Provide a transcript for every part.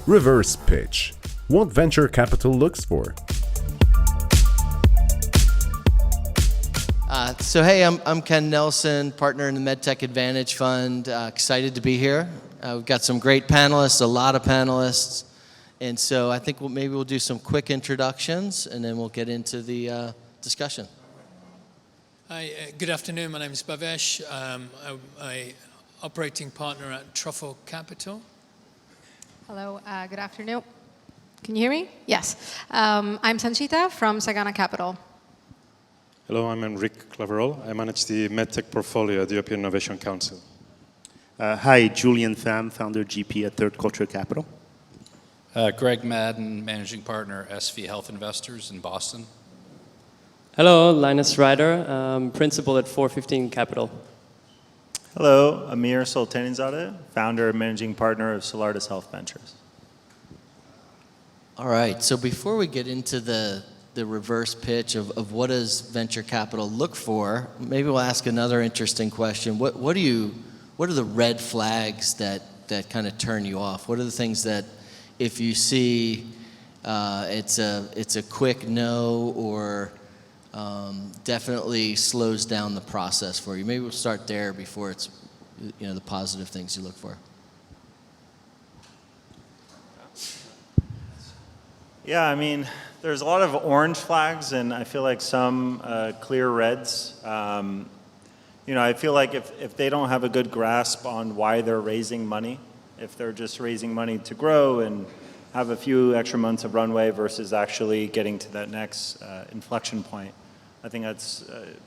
Reverse pitch. What venture capital looks for. Hey, I'm Ken Nelson, partner in the MedTech Advantage Fund. Excited to be here. We've got some great panelists, a lot of panelists. And so I think maybe we'll do some quick introductions and then we'll get into the discussion. Hi, good afternoon. My name is Bhavesh. I'm an operating partner at Truffle Capital. Hello, good afternoon. Can you hear me? Yes. I'm Sanchita from Sagana Capital. Hello, I'm Enrique Claverol. I manage the MedTech portfolio at the European Innovation Council. Hi, Julian Pham, founder GP at Third Culture Capital. Greg Madden, managing partner, SV Health Investors in Boston. Hello, Linus Ryder, principal at 415 Capital. Hello, Amir Sultanizadeh, founder and managing partner of Solardis Health Ventures. All right, so before we get into the reverse pitch of what does venture capital look for, maybe we'll ask another interesting question. What are the red flags that kind of turn you off? What are the things that if you see it's a quick no or definitely slows down the process for you? Maybe we'll start there before it's the positive things you look for. Yeah, I mean, there's a lot of orange flags and I feel like some clear reds. I feel like if they don't have a good grasp on why they're raising money, if they're just raising money to grow and have a few extra months of runway versus actually getting to that next inflection point, I think that's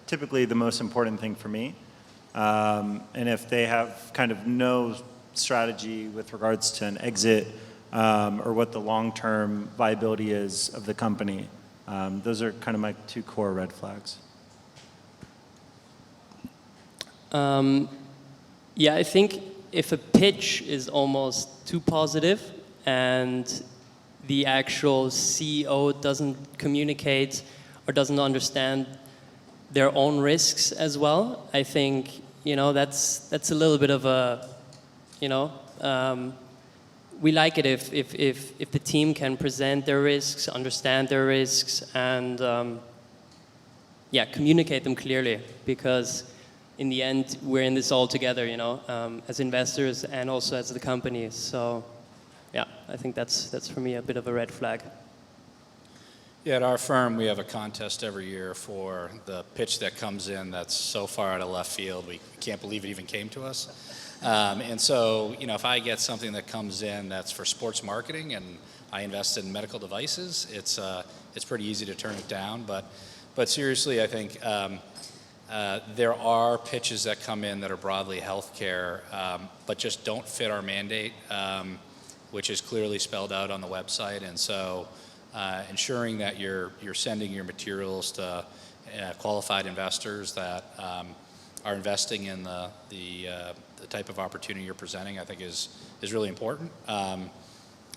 typically the most important thing for me. And if they have kind of no strategy with regards to an exit or what the long-term viability is of the company, those are kind of my two core red flags. Yeah, I think if a pitch is almost too positive and the actual CEO doesn't communicate or doesn't understand their own risks as well, I think that's a little bit of a we like it if the team can present their risks, understand their risks, and communicate them clearly, because in the end we're in this all together, as investors and also as the company. So yeah, I think that's for me a bit of a red flag. Yeah, at our firm we have a contest every year for the pitch that comes in that's so far out of left field we can't believe it even came to us. And so, if I get something that comes in that's for sports marketing and I invest in medical devices, it's pretty easy to turn it down. But seriously, I think there are pitches that come in that are broadly healthcare, but just don't fit our mandate, which is clearly spelled out on the website. And so, ensuring that you're sending your materials to qualified investors that are investing in the type of opportunity you're presenting, I think is really important.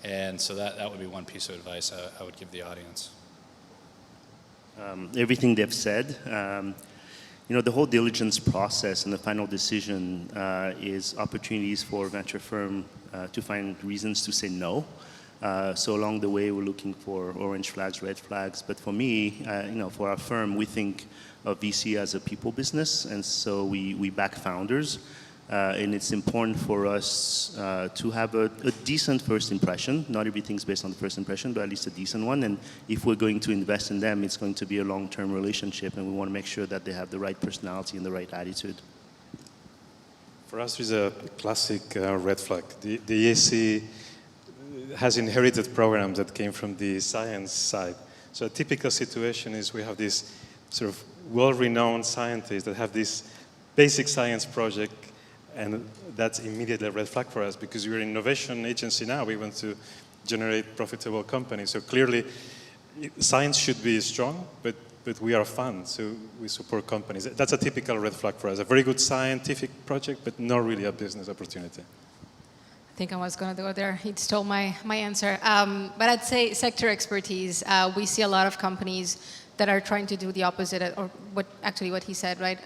And so that would be one piece of advice I would give the audience. Everything they've said, the whole diligence process and the final decision is opportunities for venture firm to find reasons to say no. So along the way, we're looking for orange flags, red flags. But for me, for our firm, we think of VC as a people business, and so we back founders. And it's important for us to have a decent first impression. Not everything's based on the first impression, but at least a decent one. And if we're going to invest in them, it's going to be a long-term relationship, and we want to make sure that they have the right personality and the right attitude. For us, there's a classic red flag. The ESC has inherited programs that came from the science side. So a typical situation is we have this sort of well-renowned scientists that have this basic science project, and that's immediately a red flag for us because we're an innovation agency now. We want to generate profitable companies. So clearly, science should be strong, but we are a fund, so we support companies. That's a typical red flag for us. A very good scientific project, but not really a business opportunity. I think I was going to go there. He stole my answer. But I'd say sector expertise. We see a lot of companies that are trying to do the opposite, or what he said, right?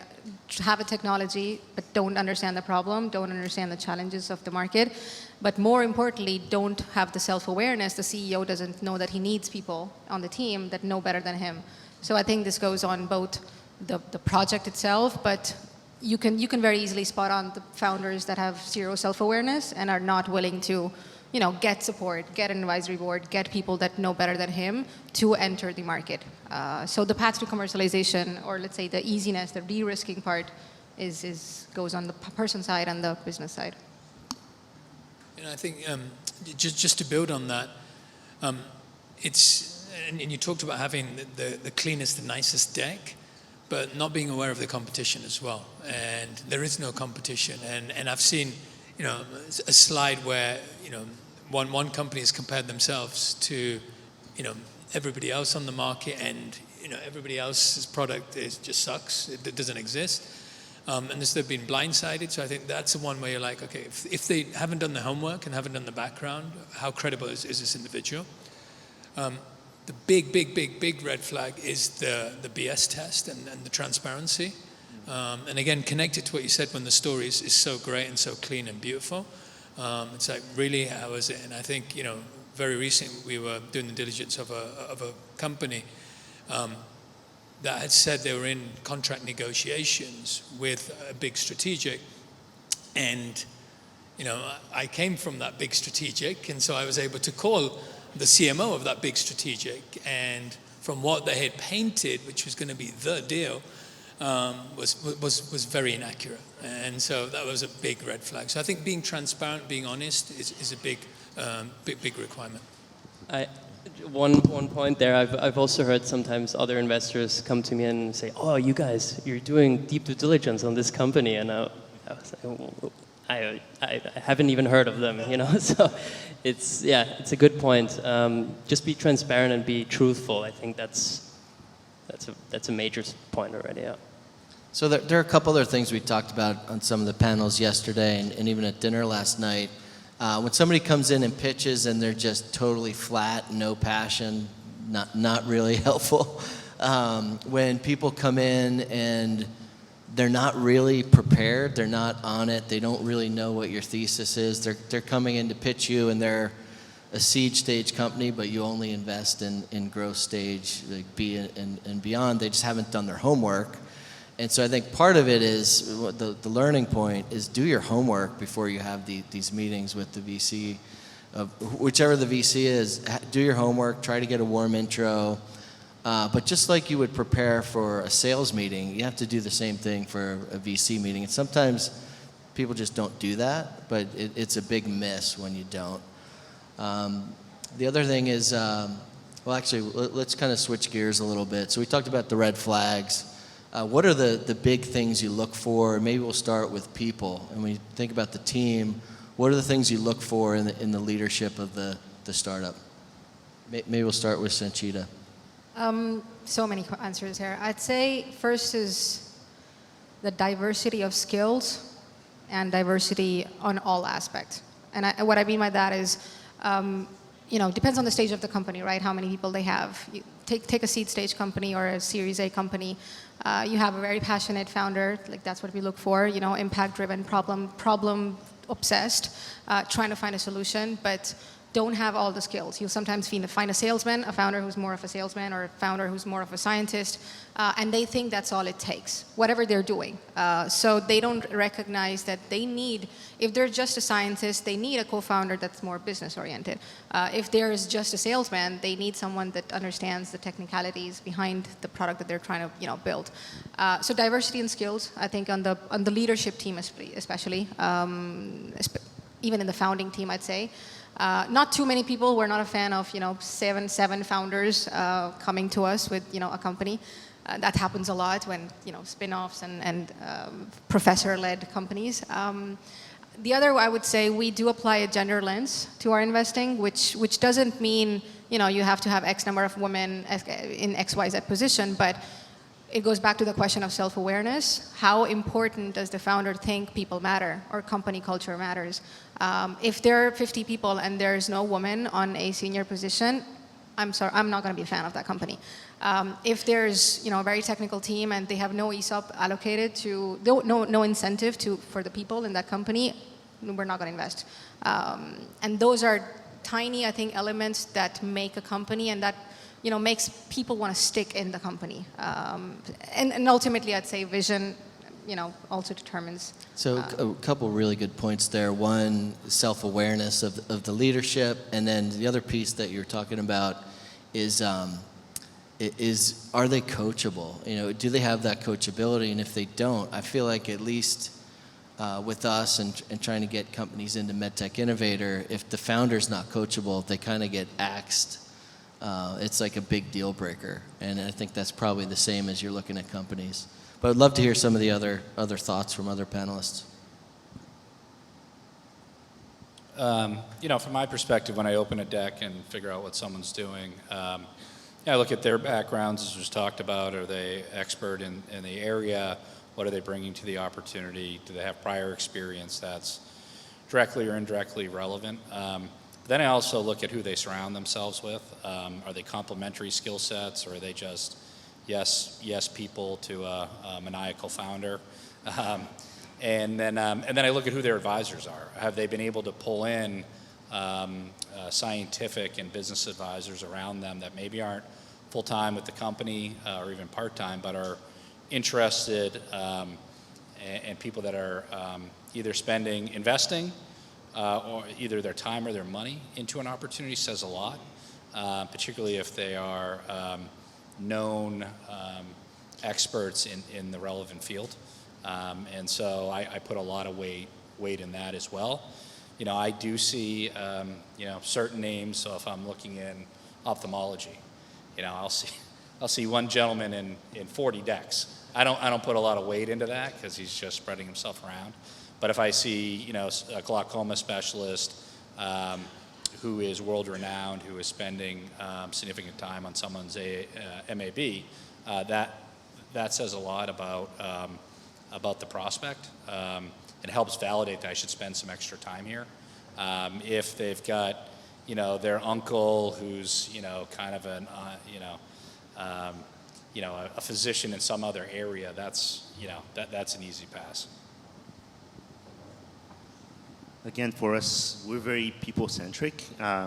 Have a technology, but don't understand the problem, don't understand the challenges of the market, but more importantly, don't have the self-awareness. The CEO doesn't know that he needs people on the team that know better than him. So I think this goes on both the project itself, but you can very easily spot on the founders that have zero self-awareness and are not willing to, get support, get an advisory board, get people that know better than him to enter the market. So the path to commercialization, or let's say the easiness, the de-risking part, goes on the person side and the business side. I think just to build on that, and you talked about having the cleanest, the nicest deck, but not being aware of the competition as well. And there is no competition. And I've seen, a slide where, one company has compared themselves to, everybody else on the market, and, everybody else's product just sucks. It doesn't exist. And they've been blindsided. So I think that's the one where you're like, okay, if they haven't done the homework and haven't done the background, how credible is this individual? The big red flag is the BS test and the transparency. And again, connected to what you said when the story is so great and so clean and beautiful. It's like, really, how is it? And I think, very recently we were doing the diligence of a company that had said they were in contract negotiations with a big strategic. And, I came from that big strategic, and so I was able to call the CMO of that big strategic, and from what they had painted, which was going to be the deal, was very inaccurate. And so that was a big red flag. So I think being transparent, being honest is a big requirement. One point there, I've also heard sometimes other investors come to me and say, "Oh, you guys, you're doing deep due diligence on this company," and I was like, I haven't even heard of them, So it's a good point. Just be transparent and be truthful. I think that's a major point already. Yeah. So there are a couple other things we talked about on some of the panels yesterday and even at dinner last night. When somebody comes in and pitches and they're just totally flat, no passion, not really helpful. When people come in and they're not really prepared, they're not on it, they don't really know what your thesis is. They're coming in to pitch you, and they're a seed stage company, but you only invest in growth stage, like B and beyond. They just haven't done their homework. And so I think part of it is, the learning point is, do your homework before you have these meetings with the VC. Whichever the VC is, do your homework, try to get a warm intro. But just like you would prepare for a sales meeting, you have to do the same thing for a VC meeting. And sometimes people just don't do that, but it's a big miss when you don't. The other thing is, let's kind of switch gears a little bit. So we talked about the red flags. What are the big things you look for? Maybe we'll start with people. And when you think about the team, what are the things you look for in the leadership of the startup? Maybe we'll start with Sanchita. So many answers here. I'd say first is the diversity of skills and diversity on all aspects. And what I mean by that is, depends on the stage of the company, right? How many people they have. You take a seed stage company or a Series A company. You have a very passionate founder, like that's what we look for. Impact-driven, problem obsessed, trying to find a solution, but don't have all the skills. You'll sometimes find a salesman, a founder who's more of a salesman, or a founder who's more of a scientist, and they think that's all it takes, whatever they're doing. So they don't recognize that they need, if they're just a scientist, they need a co-founder that's more business-oriented. If there's just a salesman, they need someone that understands the technicalities behind the product that they're trying to build. So diversity in skills, I think on the leadership team especially, even in the founding team, I'd say. Not too many people. We're not a fan of seven founders coming to us with a company. That happens a lot when spin-offs and professor-led companies. The other, I would say, we do apply a gender lens to our investing, which doesn't mean you have to have X number of women in XYZ position, but it goes back to the question of self-awareness. How important does the founder think people matter or company culture matters? If there are 50 people and there's no woman on a senior position, I'm sorry, I'm not going to be a fan of that company. If there's a very technical team and they have no ESOP allocated to, no incentive for the people in that company, we're not going to invest. And those are tiny, I think, elements that make a company and that makes people want to stick in the company. And ultimately, I'd say vision, also determines. So a couple really good points there. One, self-awareness of the leadership, and then the other piece that you're talking about is are they coachable? Do they have that coachability? And if they don't, I feel like at least with us and trying to get companies into MedTech Innovator, if the founder's not coachable, they kind of get axed. It's like a big deal breaker, and I think that's probably the same as you're looking at companies. But I'd love to hear some of the other thoughts from other panelists. From my perspective, when I open a deck and figure out what someone's doing, I look at their backgrounds, as was talked about. Are they expert in the area? What are they bringing to the opportunity? Do they have prior experience that's directly or indirectly relevant? Then I also look at who they surround themselves with. Are they complementary skill sets, or are they just yes people to a maniacal founder? And then I look at who their advisors are. Have they been able to pull in scientific and business advisors around them that maybe aren't full-time with the company or even part-time, but are interested and people that are either investing or either their time or their money into an opportunity says a lot, particularly if they are known experts in the relevant field. And so I put a lot of weight in that as well. I do see, certain names. So if I'm looking in ophthalmology, I'll see one gentleman in 40 decks. I don't put a lot of weight into that because he's just spreading himself around. But if I see, a glaucoma specialist who is world-renowned, who is spending significant time on someone's MAB, that says a lot about the prospect. It helps validate that I should spend some extra time here. If they've got, their uncle who's, kind of a physician in some other area, that's an easy pass. Again, for us, we're very people-centric,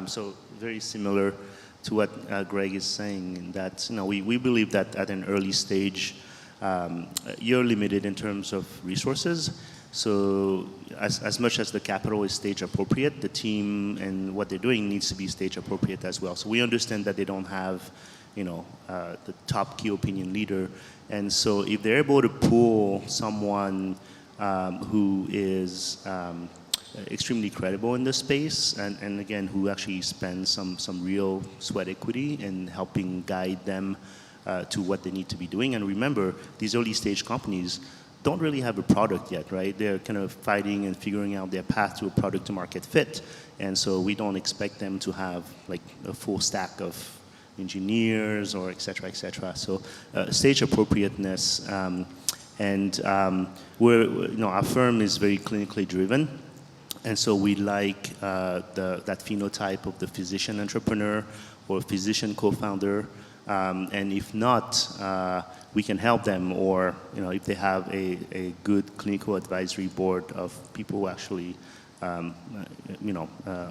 so very similar to what Greg is saying, in that we believe that at an early stage, you're limited in terms of resources. So as much as the capital is stage appropriate, the team and what they're doing needs to be stage appropriate as well. So we understand that they don't have, the top key opinion leader, and so if they're able to pull someone who is extremely credible in this space, and again, who actually spends some real sweat equity in helping guide them to what they need to be doing. And remember, these early stage companies don't really have a product yet, right? They're kind of fighting and figuring out their path to a product to market fit. And so we don't expect them to have like a full stack of engineers or et cetera, et cetera. So stage appropriateness, and our firm is very clinically driven. And so we like that phenotype of the physician entrepreneur or physician co-founder. And if not, we can help them, or if they have a good clinical advisory board of people who actually, are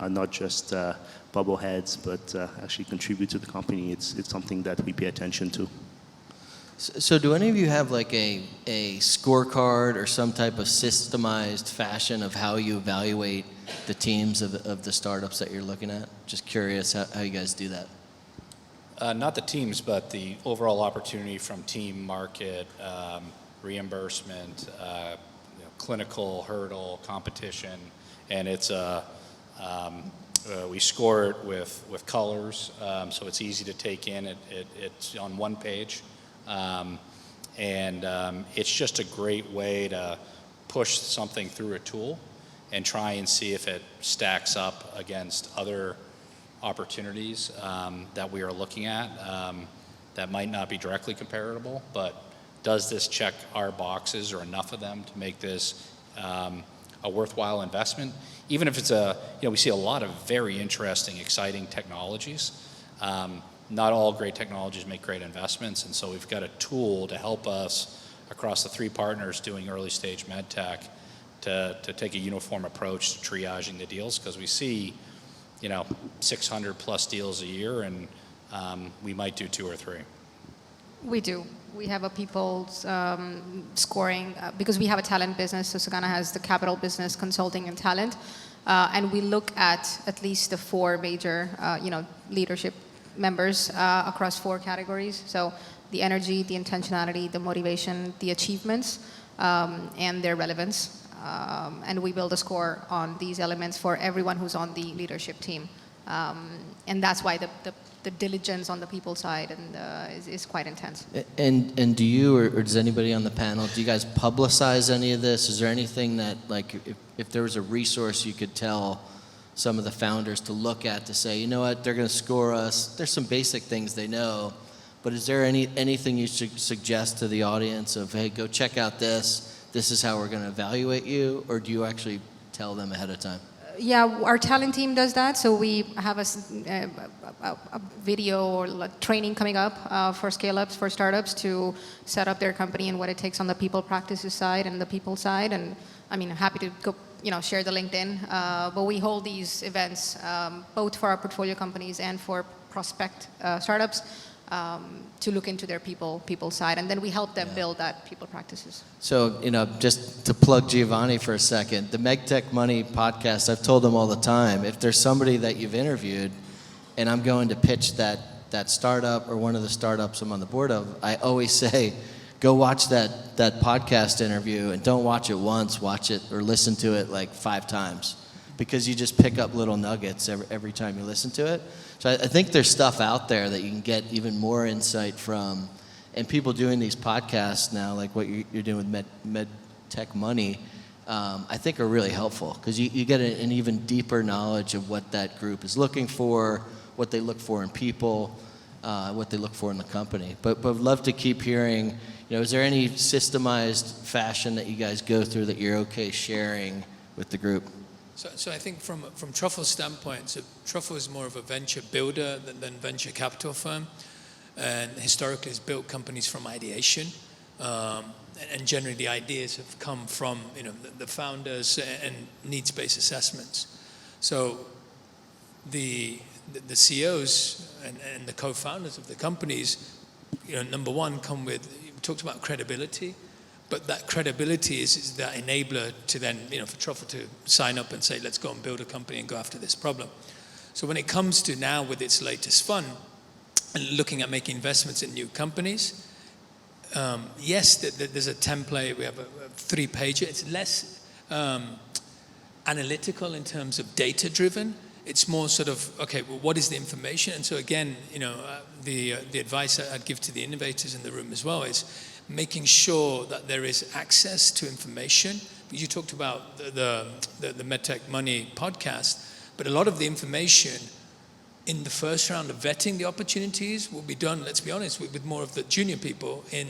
not just bubbleheads, but actually contribute to the company. It's something that we pay attention to. So do any of you have like a scorecard or some type of systemized fashion of how you evaluate the teams of the startups that you're looking at? Just curious how you guys do that. Not the teams, but the overall opportunity from team, market, reimbursement, clinical hurdle, competition, and it's we score it with colors, so it's easy to take in. It's on one page. It's just a great way to push something through a tool and try and see if it stacks up against other opportunities that we are looking at that might not be directly comparable, but does this check our boxes or enough of them to make this a worthwhile investment? Even if it's we see a lot of very interesting, exciting technologies, Not all great technologies make great investments, and so we've got a tool to help us across the 3 partners doing early stage MedTech to take a uniform approach to triaging the deals, because we see, 600 plus deals a year, and we might do 2 or 3. We do. We have a people's scoring, because we have a talent business, so Sagana has the capital business, consulting, and talent. And we look at least the 4 major, leadership members across 4 categories. So the energy, the intentionality, the motivation, the achievements, and their relevance. And we build a score on these elements for everyone who's on the leadership team. And that's why the diligence on the people side is quite intense. And do you or does anybody on the panel, do you guys publicize any of this? Is there anything that, like, if there was a resource you could tell some of the founders to look at to say, you know what, they're going to score us. There's some basic things they know, but is there anything you should suggest to the audience of, hey, go check out this. This is how we're going to evaluate you, or do you actually tell them ahead of time? Yeah, our talent team does that. So we have a video or training coming up for scale-ups, for startups to set up their company and what it takes on the people practices side and the people side. And I mean, happy to go, share the LinkedIn. But we hold these events both for our portfolio companies and for prospect startups to look into their people side, and then we help them build that people practices. So, just to plug Giovanni for a second, the MedTech Money podcast, I've told them all the time, if there's somebody that you've interviewed and I'm going to pitch that startup or one of the startups I'm on the board of, I always say, go watch that podcast interview, and don't watch it once, watch it or listen to it like 5 times, because you just pick up little nuggets every time you listen to it. So I think there's stuff out there that you can get even more insight from, and people doing these podcasts now, like what you're doing with MedTech Money, I think are really helpful, because you get an even deeper knowledge of what that group is looking for, what they look for in people, what they look for in the company. But I'd love to keep hearing, is there any systemized fashion that you guys go through that you're okay sharing with the group? So I think from Truffle's standpoint, so Truffle is more of a venture builder than venture capital firm, and historically has built companies from ideation, and generally the ideas have come from the founders and needs-based assessments. So the CEOs and the co-founders of the companies, number one, come with, we talked about credibility. But that credibility is that enabler to then, for Truffle to sign up and say, let's go and build a company and go after this problem. So when it comes to now with its latest fund and looking at making investments in new companies, yes, there's a template. We have a 3-pager. It's less analytical in terms of data-driven. It's more sort of, okay, well, what is the information? And so again, the advice I'd give to the innovators in the room as well is making sure that there is access to information. You talked about the MedTech Money podcast, but a lot of the information in the first round of vetting the opportunities will be done, let's be honest, with more of the junior people in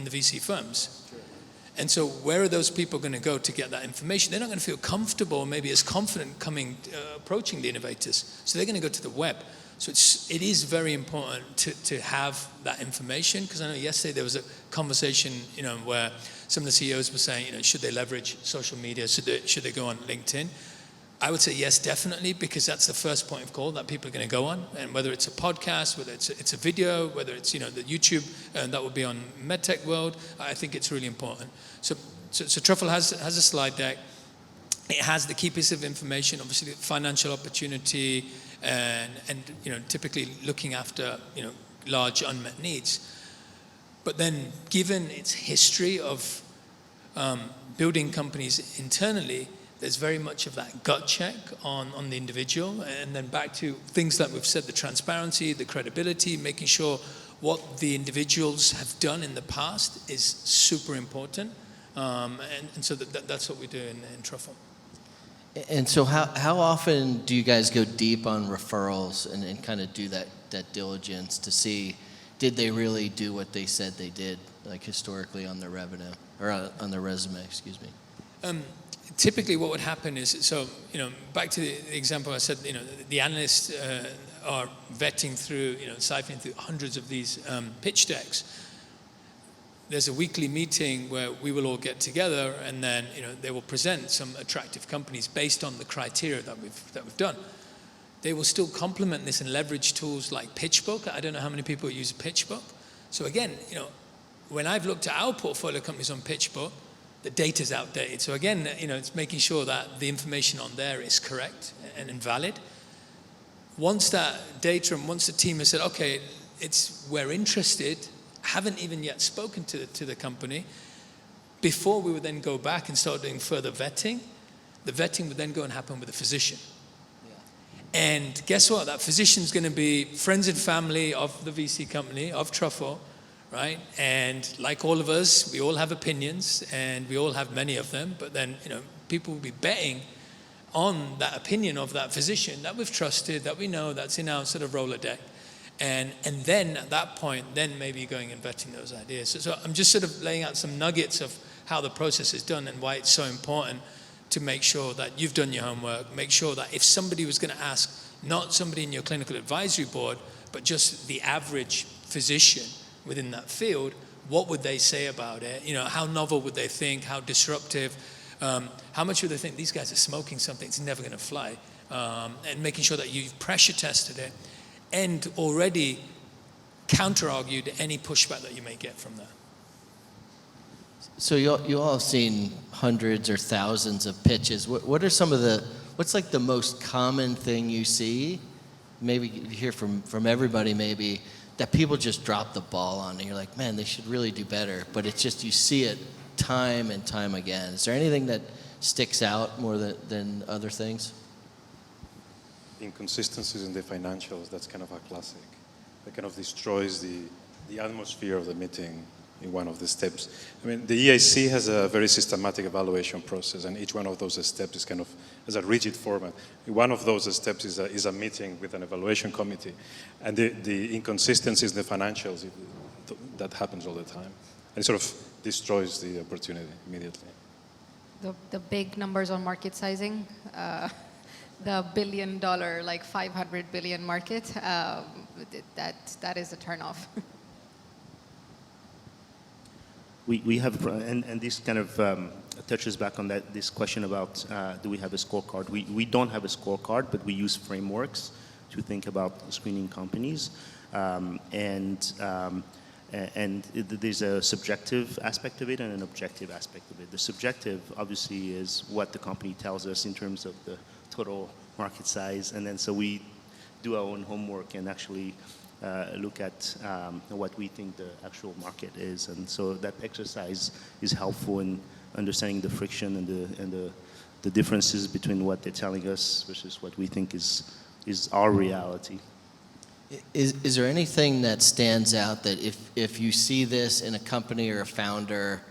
the VC firms. And so where are those people going to go to get that information? They're not going to feel comfortable, maybe as confident approaching the innovators. So they're going to go to the web. So it is very important to have that information, because I know yesterday there was a conversation, where some of the CEOs were saying, should they leverage social media? Should they go on LinkedIn? I would say yes, definitely, because that's the first point of call that people are going to go on. And whether it's a podcast, whether it's a video, whether it's the YouTube, that would be on MedTech World, I think it's really important. So Truffle has a slide deck. It has the key piece of information, obviously the financial opportunity, and typically looking after large unmet needs. But then, given its history of building companies internally, there's very much of that gut check on the individual, and then back to things that we've said: the transparency, the credibility, making sure what the individuals have done in the past is super important, and so that's what we do in Truffle. And so how often do you guys go deep on referrals and kind of do that diligence to see, did they really do what they said they did, like historically on their revenue, or on their resume, excuse me? typically what would happen is, so, back to the example I said, the analysts are vetting through, siphoning through hundreds of these pitch decks. There's a weekly meeting where we will all get together, and then, they will present some attractive companies based on the criteria that we've done. They will still complement this and leverage tools like PitchBook. I don't know how many people use PitchBook. So again, when I've looked at our portfolio companies on PitchBook, the data's outdated. So again, it's making sure that the information on there is correct and valid. Once that data and once the team has said, okay, we're interested, haven't even yet spoken to the company, before we would then go back and start doing further vetting, the vetting would then go and happen with a physician. Yeah. And guess what? That physician's going to be friends and family of the VC company, of Truffle, right? And like all of us, we all have opinions, and we all have many of them, but then, people will be betting on that opinion of that physician that we've trusted, that we know, that's in our sort of Rolodex. And then at that point, then maybe going and vetting those ideas. So I'm just sort of laying out some nuggets of how the process is done and why it's so important to make sure that you've done your homework. Make sure that if somebody was going to ask, not somebody in your clinical advisory board, but just the average physician within that field, what would they say about it? How novel would they think? How disruptive? How much would they think these guys are smoking something? It's never going to fly. And making sure that you've pressure tested it and already counter-argued any pushback that you may get from that. So you all have seen hundreds or thousands of pitches. What are some of what's like the most common thing you see? Maybe you hear from everybody maybe, that people just drop the ball on, and you're like, man, they should really do better. But it's just, you see it time and time again. Is there anything that sticks out more than other things? Inconsistencies in the financials, that's kind of a classic. That kind of destroys the atmosphere of the meeting in one of the steps. I mean, the EIC has a very systematic evaluation process, and each one of those steps is kind of has a rigid format. One of those steps is a meeting with an evaluation committee, and the inconsistencies in the financials, that happens all the time. And it sort of destroys the opportunity immediately. The big numbers on market sizing, the $1 billion, like 500 billion market, that is a turnoff. We have, and this kind of touches back on this question about do we have a scorecard? We don't have a scorecard, but we use frameworks to think about screening companies. There's a subjective aspect of it and an objective aspect of it. The subjective, obviously, is what the company tells us in terms of the total market size, and then so we do our own homework and actually look at what we think the actual market is, and so that exercise is helpful in understanding the friction and the differences between what they're telling us versus what we think is our reality. Is there anything that stands out that if you see this in a company or a founder,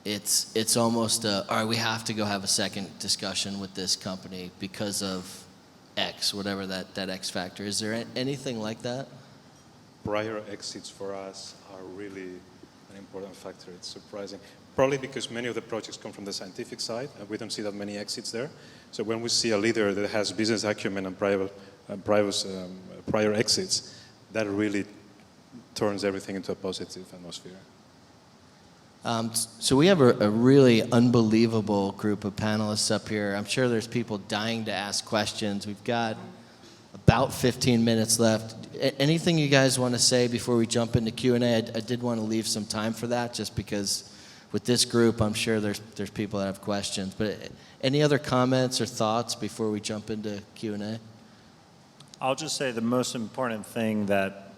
it's almost all right, we have to go have a second discussion with this company because of X, whatever that X factor. Is there anything like that? Prior exits for us are really an important factor. It's surprising. Probably because many of the projects come from the scientific side, and we don't see that many exits there. So when we see a leader that has business acumen and prior exits, that really turns everything into a positive atmosphere. So we have a really unbelievable group of panelists up here. I'm sure there's people dying to ask questions. We've got about 15 minutes left. Anything you guys want to say before we jump into Q&A? I did want to leave some time for that, just because with this group, I'm sure there's people that have questions. But any other comments or thoughts before we jump into Q&A? I'll just say the most important thing, that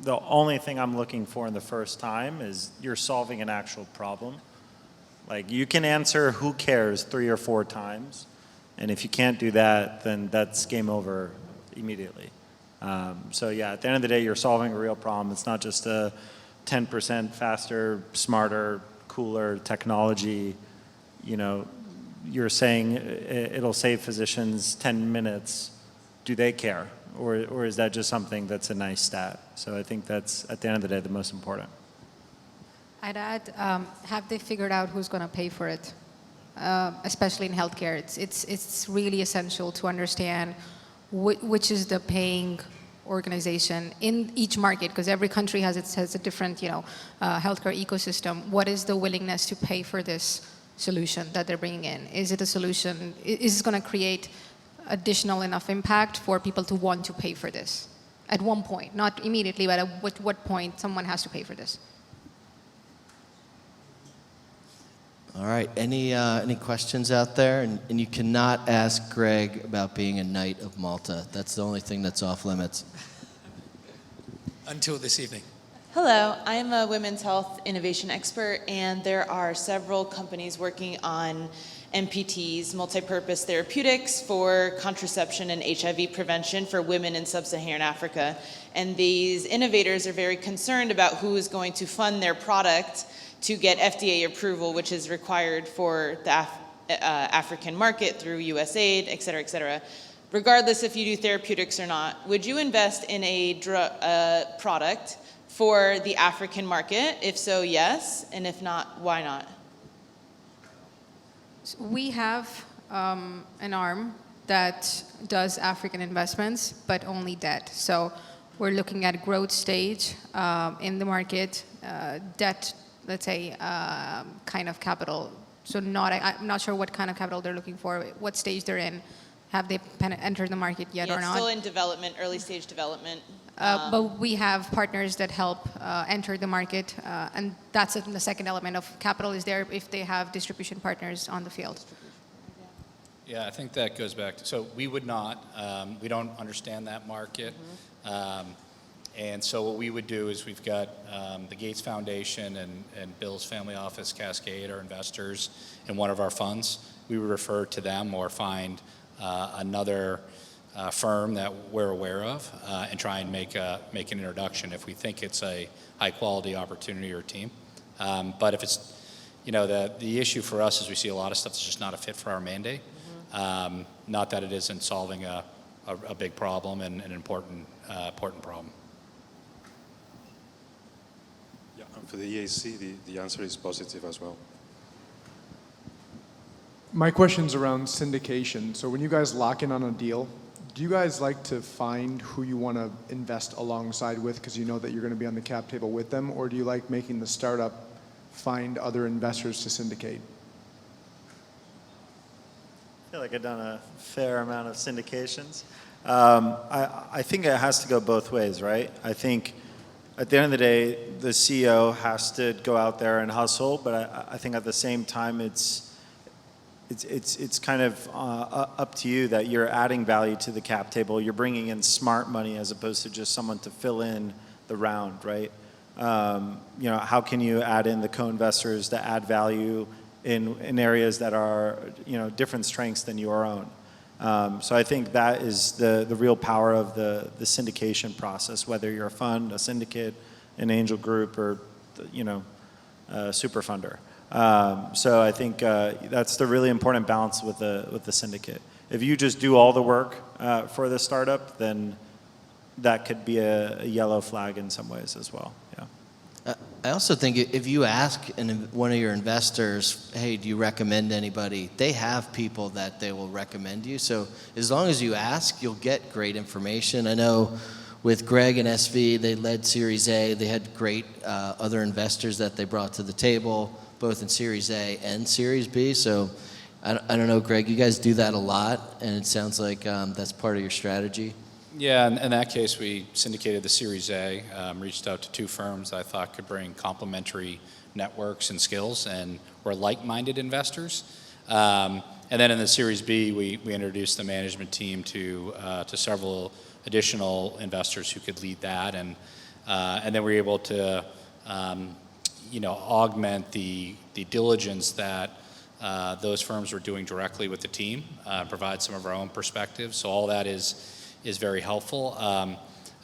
the only thing I'm looking for in the first time is you're solving an actual problem. Like, you can answer who cares 3 or 4 times, and if you can't do that, then that's game over immediately. So yeah, at the end of the day, you're solving a real problem. It's not just a 10% faster, smarter, cooler technology. You know, you're saying it'll save physicians 10 minutes. Do they care? Or is that just something that's a nice stat? So I think that's, at the end of the day, the most important. I'd add, have they figured out who's going to pay for it? especially in healthcare. It's really essential to understand which is the paying organization in each market, because every country has a different healthcare ecosystem. What is the willingness to pay for this solution that they're bringing in? Is it a solution? Is it going to create additional enough impact for people to want to pay for this at one point, not immediately, but at what point someone has to pay for this? All right. Any questions out there? And you cannot ask Greg about being a Knight of Malta. That's the only thing that's off limits. Until this evening. Hello, I'm a women's health innovation expert, and there are several companies working on MPTs, multi-purpose therapeutics for contraception and HIV prevention for women in sub-Saharan Africa. And these innovators are very concerned about who is going to fund their product to get FDA approval, which is required for the African market through USAID, et cetera, et cetera. Regardless if you do therapeutics or not, would you invest in a product for the African market? If so, yes, and if not, why not? We have an arm that does African investments, but only debt. So we're looking at growth stage in the market, debt, let's say, kind of capital. So I'm not sure what kind of capital they're looking for, what stage they're in. Have they entered the market yet or not? Still in development, early stage development. But we have partners that help enter the market, and that's the second element of capital is there if they have distribution partners on the field. Yeah, I think that goes back to, so we would not, we don't understand that market. And so what we would do is we've got the Gates Foundation and Bill's family office, Cascade, are investors in one of our funds. We would refer to them or find another firm that we're aware of and try and make an introduction if we think it's a high quality opportunity or team. But if it's, the issue for us is we see a lot of stuff that's just not a fit for our mandate. Not that it isn't solving a big problem and an important problem. Yeah, and for the EAC, the answer is positive as well. My question's around syndication. So when you guys lock in on a deal, do you guys like to find who you want to invest alongside with because you know that you're going to be on the cap table with them, or do you like making the startup find other investors to syndicate? I feel like I've done a fair amount of syndications. I think it has to go both ways, right? I think at the end of the day, the CEO has to go out there and hustle, but I think at the same time, it's kind of up to you that you're adding value to the cap table. You're bringing in smart money as opposed to just someone to fill in the round, right? How can you add in the co-investors to add value in areas that are, different strengths than your own? So I think that is the real power of the syndication process, whether you're a fund, a syndicate, an angel group, or, a super funder. So I think that's the really important balance with the syndicate. If you just do all the work for the startup, then that could be a yellow flag in some ways as well. Yeah. I also think if you ask one of your investors, hey, do you recommend anybody? They have people that they will recommend you. So as long as you ask, you'll get great information. I know with Greg and SV, they led Series A. They had great other investors that they brought to the table, both in Series A and Series B. So I don't know, Greg, you guys do that a lot, and it sounds like that's part of your strategy. Yeah, in that case, we syndicated the Series A, reached out to two firms that I thought could bring complementary networks and skills and were like-minded investors. And then in the Series B, we introduced the management team to several additional investors who could lead that. And then we were able to augment the diligence that those firms were doing directly with the team, provide some of our own perspectives. So all that is very helpful.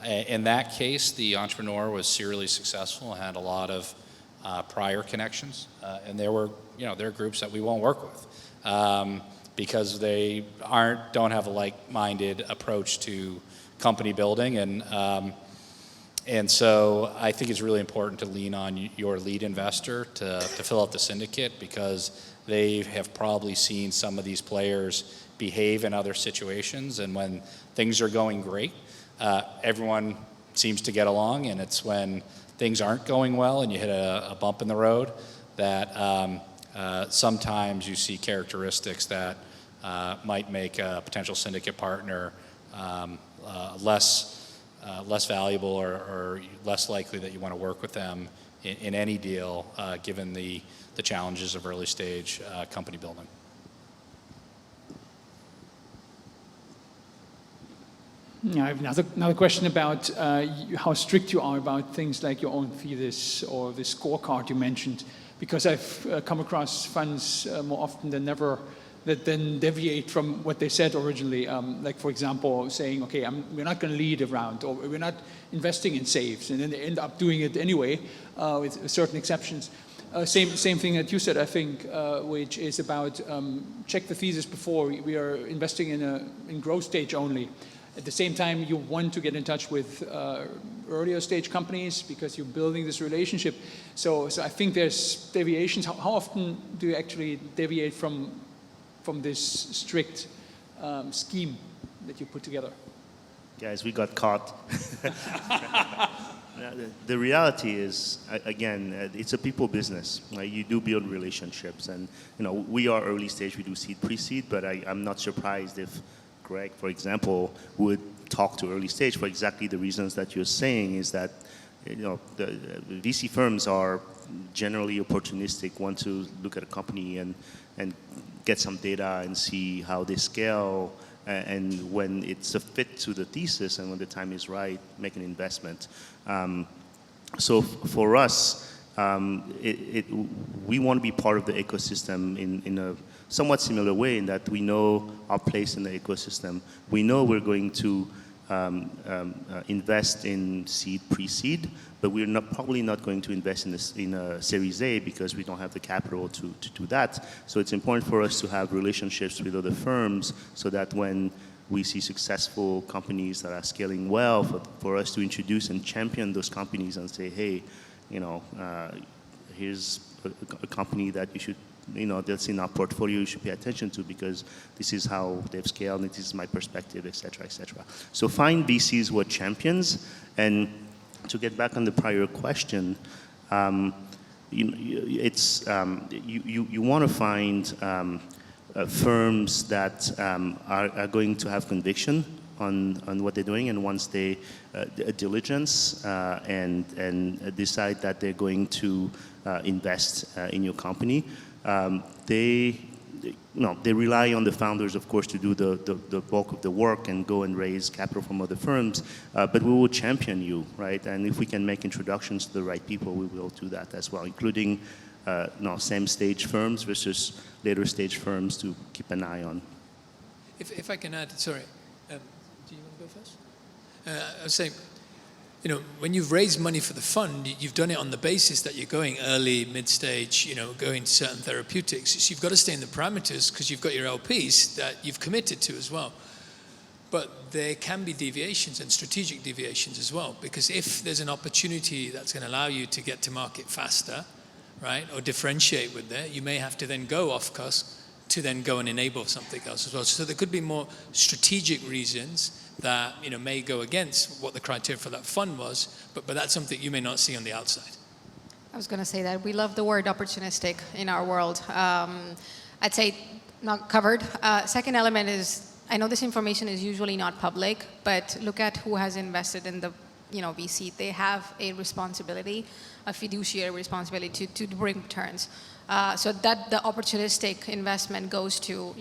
In that case, the entrepreneur was serially successful and had a lot of prior connections. And there are groups that we won't work with because they don't have a like-minded approach to company building. And so I think it's really important to lean on your lead investor to fill out the syndicate, because they have probably seen some of these players behave in other situations, and when things are going great, everyone seems to get along, and it's when things aren't going well and you hit a bump in the road that sometimes you see characteristics that might make a potential syndicate partner less valuable or less likely that you want to work with them in any deal, given the challenges of early stage company building. Yeah, I have another question about how strict you are about things like your own thesis or the scorecard you mentioned, because I've come across funds more often than never that then deviate from what they said originally. Like, for example, saying, okay, we're not going to lead a round, or we're not investing in saves, and then they end up doing it anyway with certain exceptions. Same thing that you said, I think, which is about check the thesis before we are investing in growth stage only. At the same time, you want to get in touch with earlier stage companies because you're building this relationship. So I think there's deviations. How often do you actually deviate from this strict scheme that you put together? Guys, we got caught. The reality is, again, it's a people business. You do build relationships, and we are early stage. We do seed, pre-seed, but I'm not surprised if Greg, for example, would talk to early stage for exactly the reasons that you're saying. Is that the VC firms are generally opportunistic, want to look at a company and get some data and see how they scale, and when it's a fit to the thesis and when the time is right, make an investment. So for us, we want to be part of the ecosystem in a somewhat similar way, in that we know our place in the ecosystem. We know we're going to invest in seed, pre-seed, but we're probably not going to invest in a Series A because we don't have the capital to do that. So it's important for us to have relationships with other firms so that when we see successful companies that are scaling well, for us to introduce and champion those companies and say, hey, here's a company that you should, that's in our portfolio you should pay attention to because this is how they've scaled and this is my perspective, et cetera, et cetera. So find VCs who are champions. And to get back on the prior question, you want to find firms that are going to have conviction on what they're doing, and once they diligence and decide that they're going to invest in your company, they rely on the founders, of course, to do the bulk of the work and go and raise capital from other firms, but we will champion you, right? And if we can make introductions to the right people, we will do that as well, including same stage firms versus later stage firms to keep an eye on. If I can add, sorry, do you want to go first? I was saying, when you've raised money for the fund, you've done it on the basis that you're going early, mid-stage, going to certain therapeutics. So you've got to stay in the parameters because you've got your LPs that you've committed to as well. But there can be deviations and strategic deviations as well, because if there's an opportunity that's going to allow you to get to market faster, right, or differentiate with that, you may have to then go off cost to then go and enable something else as well. So there could be more strategic reasons that may go against what the criteria for that fund was, but that's something you may not see on the outside. I was going to say that we love the word opportunistic in our world. I'd say not covered. Second element is, I know this information is usually not public, but look at who has invested in the VC. They have a responsibility, a fiduciary responsibility to bring returns. So that the opportunistic investment goes to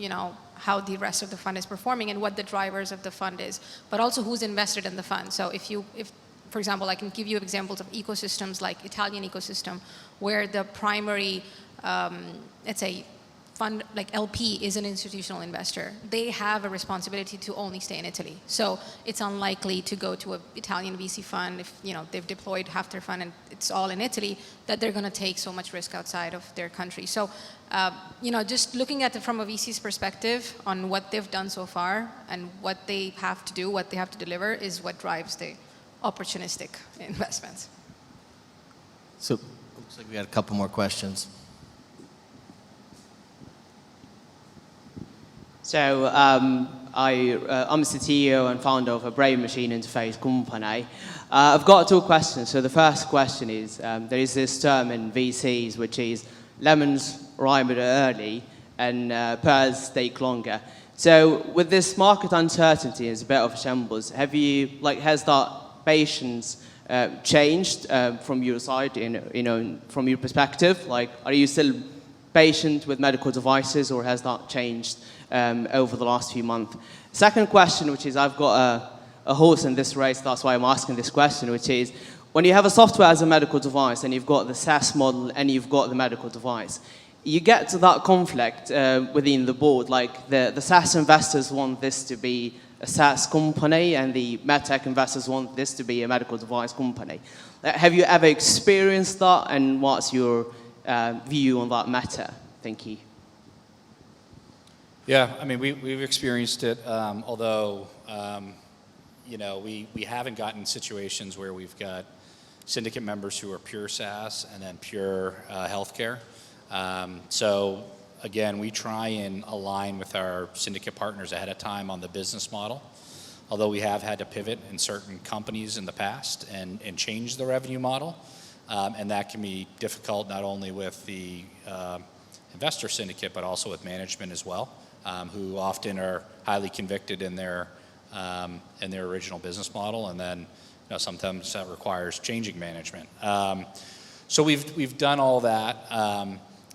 how the rest of the fund is performing and what the drivers of the fund is, but also who's invested in the fund. So if for example, I can give you examples of ecosystems like Italian ecosystem, where the primary, let's say, fund like LP is an institutional investor. They have a responsibility to only stay in Italy. So it's unlikely to go to an Italian VC fund if they've deployed half their fund and it's all in Italy, that they're going to take so much risk outside of their country. So just looking at it from a VC's perspective on what they've done so far and what they have to do, what they have to deliver, is what drives the opportunistic investments. So looks like we got a couple more questions. So I'm the CEO and founder of a brain machine interface company. I've got two questions. So the first question is, there is this term in VCs which is lemons ripen early and pears take longer. So with this market uncertainty, it's a bit of a shambles. Has that patience changed from your side, from your perspective? Are you still patient with medical devices, or has that changed over the last few months? Second question, which is, I've got a horse in this race, that's why I'm asking this question, which is, when you have a software as a medical device and you've got the SaaS model and you've got the medical device, you get to that conflict within the board. Like the SaaS investors want this to be a SaaS company and the MedTech investors want this to be a medical device company. Have you ever experienced that, and what's your view on that matter? Thank you. Yeah, I mean, we've experienced it, although, we haven't gotten situations where we've got syndicate members who are pure SaaS and then pure healthcare. So again, we try and align with our syndicate partners ahead of time on the business model, although we have had to pivot in certain companies in the past and change the revenue model. And that can be difficult not only with the investor syndicate, but also with management as well, who often are highly convicted in their original business model, and then sometimes that requires changing management. So we've done all that,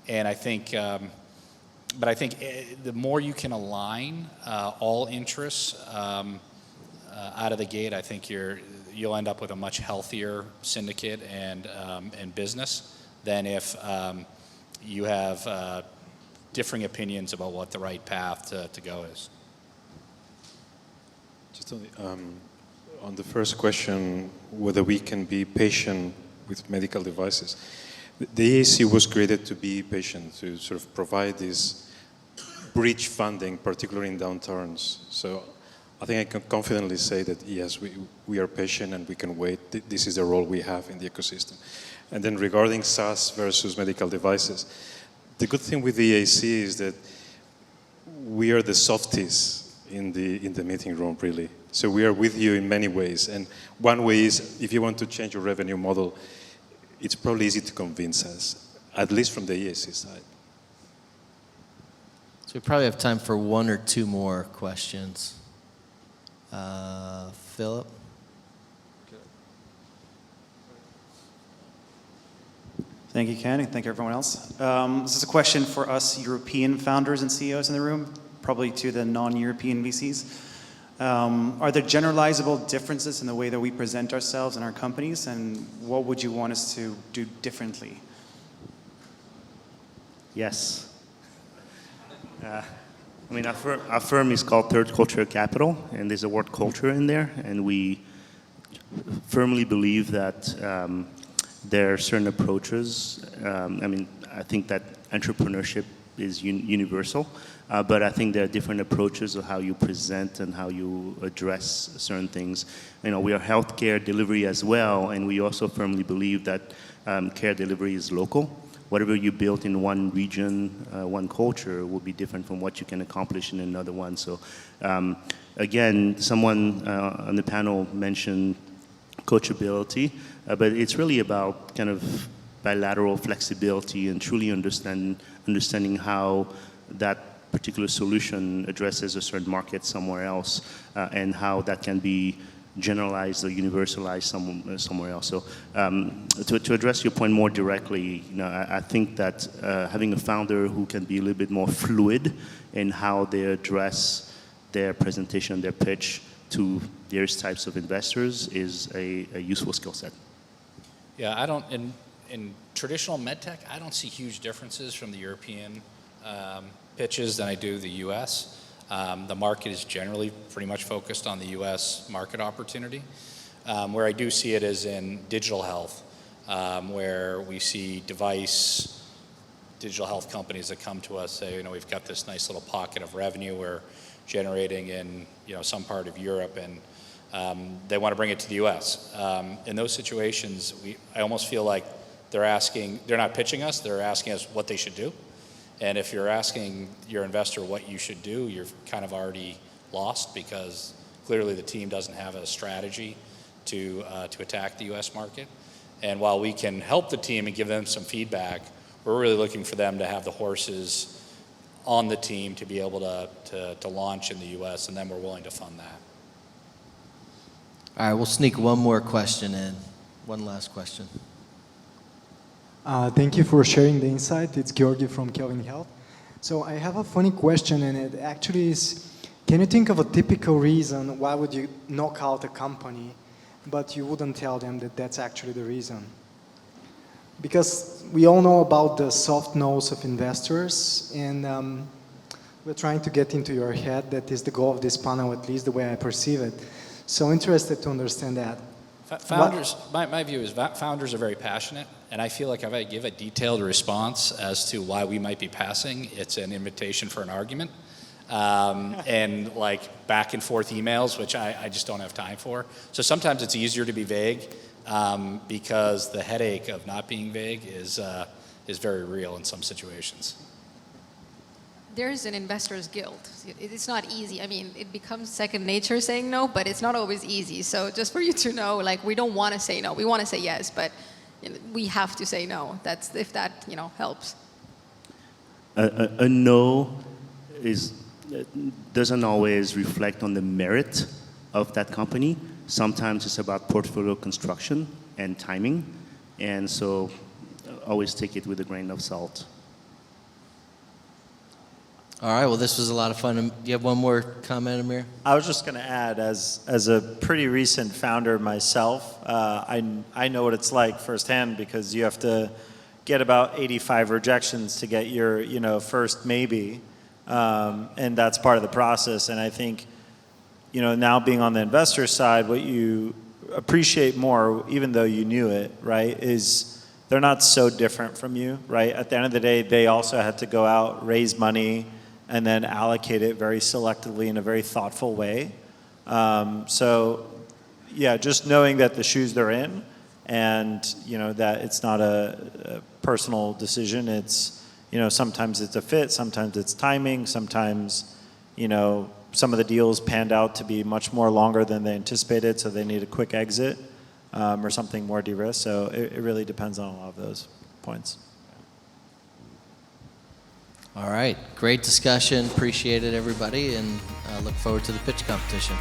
and I think, but I think the more you can align all interests out of the gate, I think you'll end up with a much healthier syndicate and business than if you have differing opinions about what the right path to go is. Just on the first question, whether we can be patient with medical devices. The EAC was created to be patient, to sort of provide this bridge funding, particularly in downturns. So I think I can confidently say that, yes, we are patient and we can wait. This is the role we have in the ecosystem. And then regarding SaaS versus medical devices, the good thing with the EAC is that we are the softies in the meeting room, really. So we are with you in many ways. And one way is, if you want to change your revenue model, it's probably easy to convince us, at least from the EAC side. So we probably have time for one or two more questions. Philip? Thank you, Ken, and thank you, everyone else. This is a question for us European founders and CEOs in the room, probably to the non-European VCs. Are there generalizable differences in the way that we present ourselves and our companies, and what would you want us to do differently? Yes. Our firm is called Third Culture Capital, and there's a word culture in there, and we firmly believe that there are certain approaches. I think that entrepreneurship is universal, but I think there are different approaches of how you present and how you address certain things. We are healthcare delivery as well, and we also firmly believe that care delivery is local. Whatever you built in one region, one culture, will be different from what you can accomplish in another one. So, again, someone on the panel mentioned coachability, but it's really about kind of bilateral flexibility and truly understanding how that particular solution addresses a certain market somewhere else, and how that can be generalized or universalized somewhere else. So to address your point more directly, I think that having a founder who can be a little bit more fluid in how they address their presentation, their pitch to various types of investors is a useful skill set. Yeah, in traditional MedTech, I don't see huge differences from the European pitches than I do the US. The market is generally pretty much focused on the US market opportunity. Where I do see it is in digital health, where we see digital health companies that come to us say, we've got this nice little pocket of revenue we're generating in some part of Europe, and they want to bring it to the US. In those situations, I almost feel like they're not pitching us, they're asking us what they should do. And if you're asking your investor what you should do, you're kind of already lost because clearly the team doesn't have a strategy to attack the U.S. market. And while we can help the team and give them some feedback, we're really looking for them to have the horses on the team to be able to launch in the U.S., and then we're willing to fund that. All right, we'll sneak one more question in. One last question. Thank you for sharing the insight. It's Georgi from Kelvin Health. So I have a funny question, and it actually is, can you think of a typical reason why would you knock out a company, but you wouldn't tell them that that's actually the reason? Because we all know about the soft nose of investors, and we're trying to get into your head. That is the goal of this panel, at least the way I perceive it. So interested to understand that. Founders, my view is founders are very passionate, and I feel like if I give a detailed response as to why we might be passing, it's an invitation for an argument. And like back and forth emails, which I just don't have time for. So sometimes it's easier to be vague because the headache of not being vague is very real in some situations. There's an investors guild. It's not easy. I mean, it becomes second nature saying no, but it's not always easy. So just for you to know, like, we don't want to say no. We want to say yes, but we have to say no. That's if that helps. A no doesn't always reflect on the merit of that company. Sometimes it's about portfolio construction and timing, and so always take it with a grain of salt. All right, well, this was a lot of fun. Do you have one more comment, Amir? I was just going to add, as a pretty recent founder myself, I know what it's like firsthand because you have to get about 85 rejections to get your first maybe, and that's part of the process. And I think now being on the investor side, what you appreciate more, even though you knew it, right, is they're not so different from you, right? At the end of the day, they also had to go out, raise money, and then allocate it very selectively in a very thoughtful way. So, yeah, just knowing that the shoes they're in, and that it's not a personal decision. It's sometimes it's a fit, sometimes it's timing, sometimes some of the deals panned out to be much more longer than they anticipated, so they need a quick exit or something more de-risked. So it really depends on a lot of those points. All right, great discussion. Appreciate it, everybody, and look forward to the pitch competition.